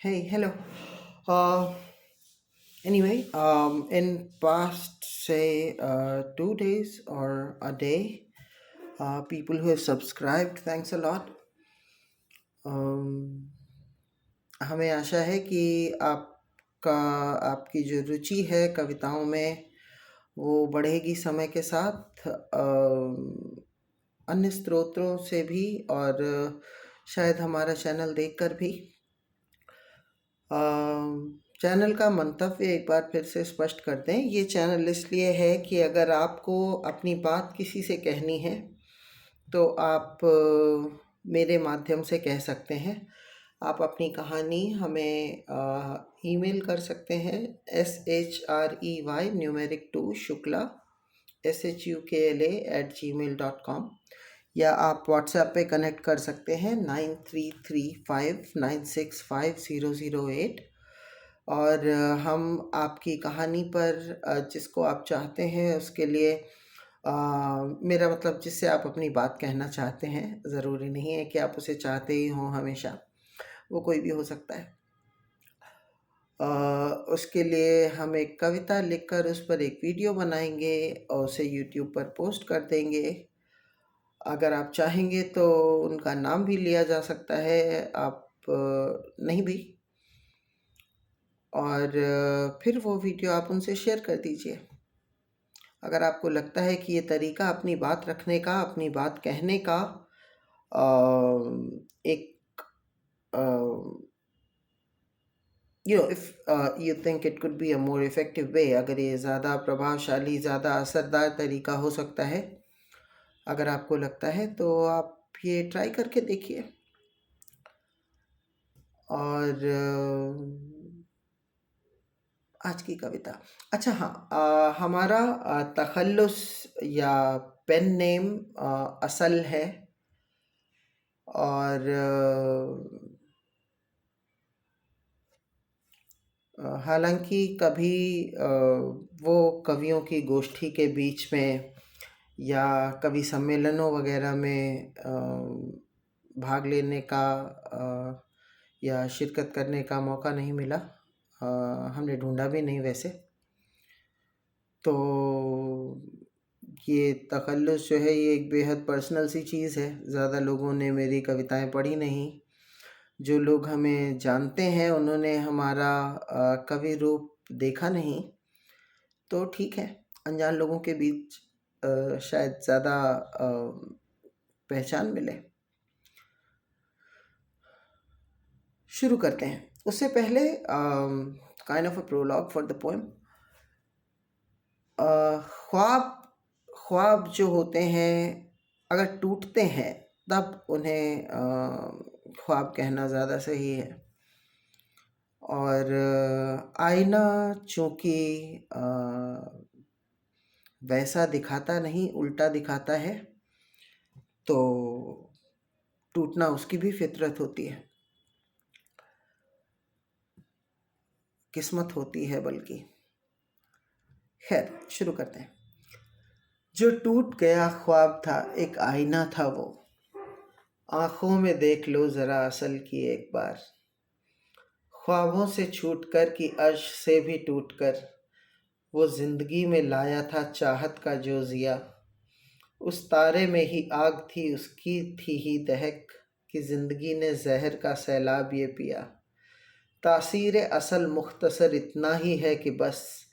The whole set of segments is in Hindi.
Hey, hello. Uh, in past, say, 2 days or a day, people who have subscribed, thanks a lot. Um, हमें आशा है कि आपका आपकी जो रुचि है कविताओं में वो बढ़ेगी समय के साथ अन्य स्रोतों से भी और शायद हमारा चैनल देखकर भी। चैनल का मंतव्य एक बार फिर से स्पष्ट कर दें। ये चैनल इसलिए है कि अगर आपको अपनी बात किसी से कहनी है तो आप मेरे माध्यम से कह सकते हैं। आप अपनी कहानी हमें ईमेल कर सकते हैं SHREY न्यूमेरिक 2 शुक्ला SHUKLA@gmail.com, या आप व्हाट्सएप पे कनेक्ट कर सकते हैं 9335965008। और हम आपकी कहानी पर जिसको आप चाहते हैं उसके लिए मेरा मतलब जिससे आप अपनी बात कहना चाहते हैं, ज़रूरी नहीं है कि आप उसे चाहते ही हों हमेशा, वो कोई भी हो सकता है। उसके लिए हम एक कविता लिखकर उस पर एक वीडियो बनाएंगे और उसे यूट्यूब पर पोस्ट कर देंगे। अगर आप चाहेंगे तो उनका नाम भी लिया जा सकता है, आप नहीं भी। और फिर वो वीडियो आप उनसे शेयर कर दीजिए। अगर आपको लगता है कि ये तरीका अपनी बात रखने का, अपनी बात कहने का एक if you think it could be a more effective way, अगर ये ज़्यादा प्रभावशाली, ज़्यादा असरदार तरीका हो सकता है, अगर आपको लगता है तो आप ये ट्राई करके देखिए। और आज की कविता, अच्छा हाँ, हमारा तखल्लुस या पेन नेम असल है। और हालांकि कभी वो कवियों की गोष्ठी के बीच में या कभी सम्मेलनों वगैरह में भाग लेने का या शिरकत करने का मौका नहीं मिला। हमने ढूंढा भी नहीं वैसे। तो ये तखल्लुस जो है ये एक बेहद पर्सनल सी चीज़ है। ज़्यादा लोगों ने मेरी कविताएं पढ़ी नहीं। जो लोग हमें जानते हैं उन्होंने हमारा कवि रूप देखा नहीं। तो ठीक है, अनजान लोगों के बीच शायद ज़्यादा पहचान मिले। शुरू करते हैं। उससे पहले kind of a prologue for the poem. ख्वाब ख्वाब जो होते हैं अगर टूटते हैं तब उन्हें ख्वाब कहना ज़्यादा सही है। और आईना चूँकि वैसा दिखाता नहीं, उल्टा दिखाता है, तो टूटना उसकी भी फितरत होती है, किस्मत होती है बल्कि। खैर, शुरू करते हैं। जो टूट गया ख्वाब था एक आईना था वो, आंखों में देख लो ज़रा असल की एक बार। ख्वाबों से छूट कर कि अर्श से भी टूट कर, वो जिंदगी में लाया था चाहत का जो जिया। उस तारे में ही आग थी उसकी थी ही दहक, कि जिंदगी ने जहर का सैलाब ये पिया। तासीर असल मुख्तसर इतना ही है कि बस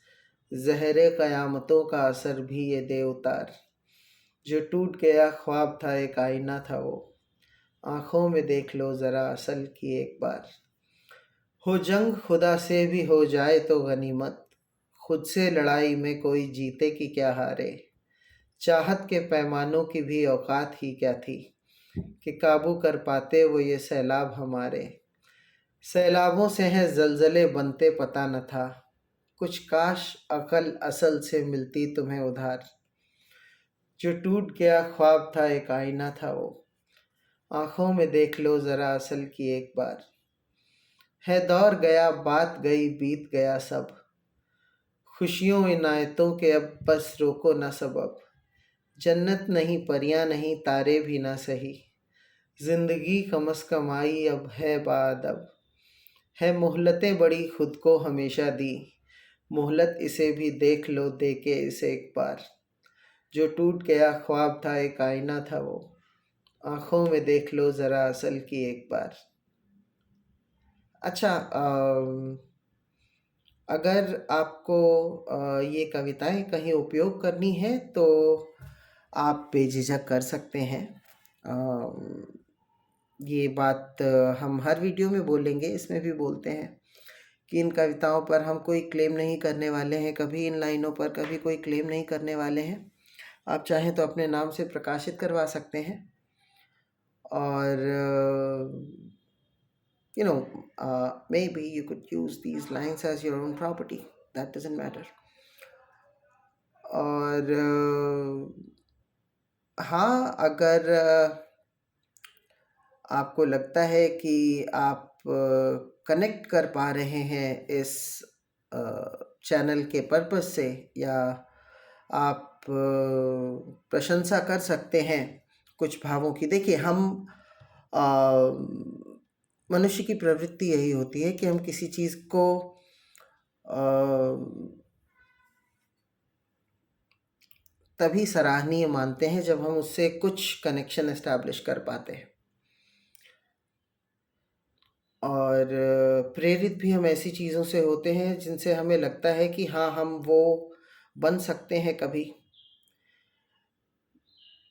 जहर क़यामतों का असर भी ये दे उतार। जो टूट गया ख्वाब था एक आईना था वो, आँखों में देख लो ज़रा असल की एक बार। हो जंग खुदा से भी हो जाए तो गनीमत, खुद से लड़ाई में कोई जीते कि क्या हारे। चाहत के पैमानों की भी औकात ही क्या थी, कि काबू कर पाते वो ये सैलाब हमारे। सैलाबों से हैं जलजले बनते पता न था, कुछ काश अकल असल से मिलती तुम्हें उधार। जो टूट गया ख्वाब था एक आईना था वो, आँखों में देख लो ज़रा असल की एक बार। है दौर गया बात गई बीत गया सब, खुशियों इनायतों के अब बस रोको न सबब। जन्नत नहीं परियां नहीं तारे भी ना सही, जिंदगी कम अज़ कम आई अब है बाअदब। है मोहलतें बड़ी खुद को हमेशा दी, मोहलत इसे भी देख लो दे के इसे एक बार। जो टूट गया ख्वाब था एक आईना था वो, आंखों में देख लो ज़रा असल की एक बार। अच्छा, अगर आपको ये कविताएं कहीं उपयोग करनी है तो आप बेझिझक कर सकते हैं। ये बात हम हर वीडियो में बोलेंगे, इसमें भी बोलते हैं कि इन कविताओं पर हम कोई क्लेम नहीं करने वाले हैं, कभी इन लाइनों पर कभी कोई क्लेम नहीं करने वाले हैं। आप चाहें तो अपने नाम से प्रकाशित करवा सकते हैं और maybe you could use these lines as your own property, that doesn't matter. और हाँ, अगर आपको लगता है कि आप कनेक्ट कर पा रहे हैं इस चैनल के पर्पस से, या आप प्रशंसा कर सकते हैं कुछ भावों की। देखिए, हम मनुष्य की प्रवृत्ति यही होती है कि हम किसी चीज़ को तभी सराहनीय मानते हैं जब हम उससे कुछ कनेक्शन एस्टैब्लिश कर पाते हैं, और प्रेरित भी हम ऐसी चीज़ों से होते हैं जिनसे हमें लगता है कि हाँ, हम वो बन सकते हैं कभी।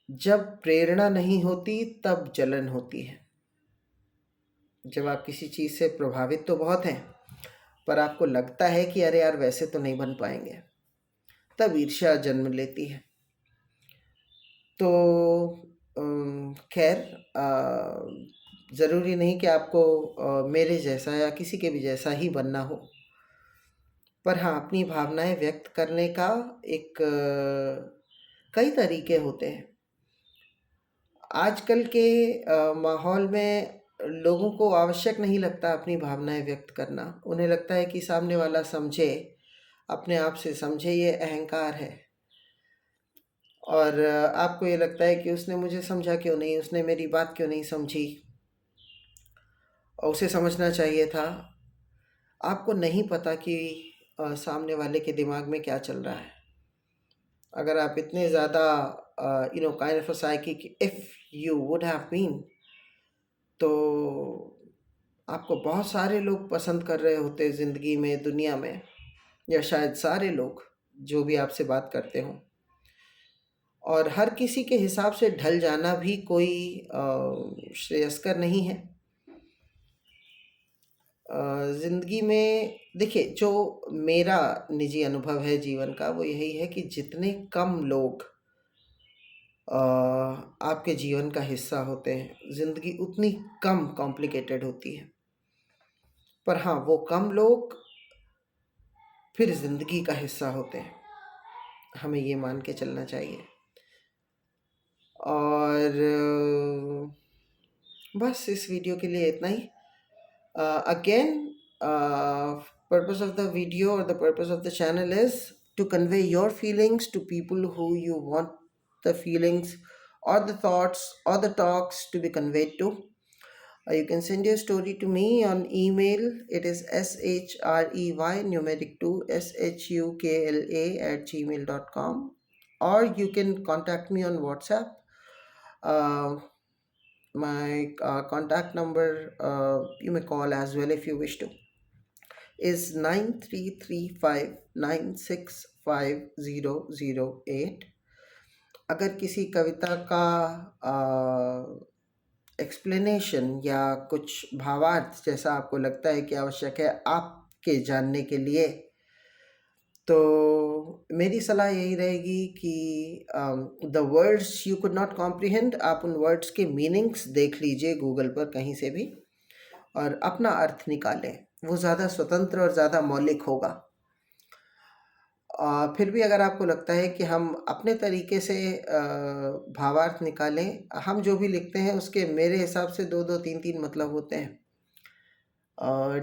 जब प्रेरणा नहीं होती तब जलन होती है। जब आप किसी चीज़ से प्रभावित तो बहुत हैं, पर आपको लगता है कि अरे यार वैसे तो नहीं बन पाएंगे, तब ईर्ष्या जन्म लेती है। तो खैर, ज़रूरी नहीं कि आपको मेरे जैसा या किसी के भी जैसा ही बनना हो, पर हाँ, अपनी भावनाएं व्यक्त करने का एक कई तरीके होते हैं। आजकल के माहौल में लोगों को आवश्यक नहीं लगता अपनी भावनाएं व्यक्त करना। उन्हें लगता है कि सामने वाला समझे, अपने आप से समझे, ये अहंकार है। और आपको ये लगता है कि उसने मुझे समझा क्यों नहीं, उसने मेरी बात क्यों नहीं समझी, और उसे समझना चाहिए था। आपको नहीं पता कि सामने वाले के दिमाग में क्या चल रहा है। अगर आप इतने ज़्यादा kind of a psychic, if you would have been, तो आपको बहुत सारे लोग पसंद कर रहे होते ज़िंदगी में, दुनिया में, या शायद सारे लोग जो भी आपसे बात करते हों। और हर किसी के हिसाब से ढल जाना भी कोई श्रेयस्कर नहीं है। ज़िंदगी में देखिए, जो मेरा निजी अनुभव है जीवन का, वो यही है कि जितने कम लोग आपके जीवन का हिस्सा होते हैं, ज़िंदगी उतनी कम कॉम्प्लिकेटेड होती है। पर हाँ, वो कम लोग फिर ज़िंदगी का हिस्सा होते हैं, हमें ये मान के चलना चाहिए। और बस इस वीडियो के लिए इतना ही। Again, purpose of the video or the purpose of the channel is to convey your feelings to people who you want the feelings or the thoughts or the talks to be conveyed to. You can send your story to me on email. It is shrey numeric 2 shukla@gmail.com, or you can contact me on WhatsApp. My contact number, you may call as well if you wish to, is 9335965008. अगर किसी कविता का एक्सप्लेनेशन या कुछ भावार्थ जैसा आपको लगता है कि आवश्यक है आपके जानने के लिए, तो मेरी सलाह यही रहेगी कि the words you could not comprehend, आप उन वर्ड्स के मीनिंग्स देख लीजिए गूगल पर कहीं से भी, और अपना अर्थ निकालें। वो ज़्यादा स्वतंत्र और ज़्यादा मौलिक होगा। फिर भी अगर आपको लगता है कि हम अपने तरीके से भावार्थ निकालें, हम जो भी लिखते हैं उसके मेरे हिसाब से 2-2, 3-3 मतलब होते हैं।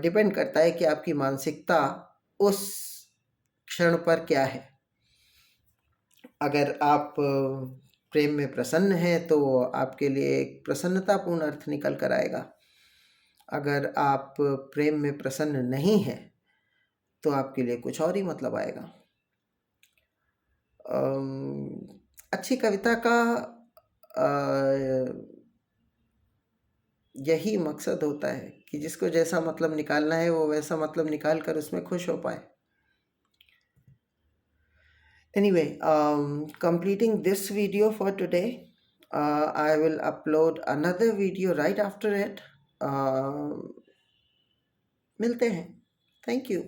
डिपेंड करता है कि आपकी मानसिकता उस क्षण पर क्या है। अगर आप प्रेम में प्रसन्न हैं तो आपके लिए एक प्रसन्नतापूर्ण अर्थ निकल कर आएगा, अगर आप प्रेम में प्रसन्न नहीं हैं तो आपके लिए कुछ और ही मतलब आएगा। अच्छी कविता का यही मकसद होता है कि जिसको जैसा मतलब निकालना है वो वैसा मतलब निकाल कर उसमें खुश हो पाए। Anyway, completing this video for today, I will upload another video right after it. मिलते हैं। Thank you.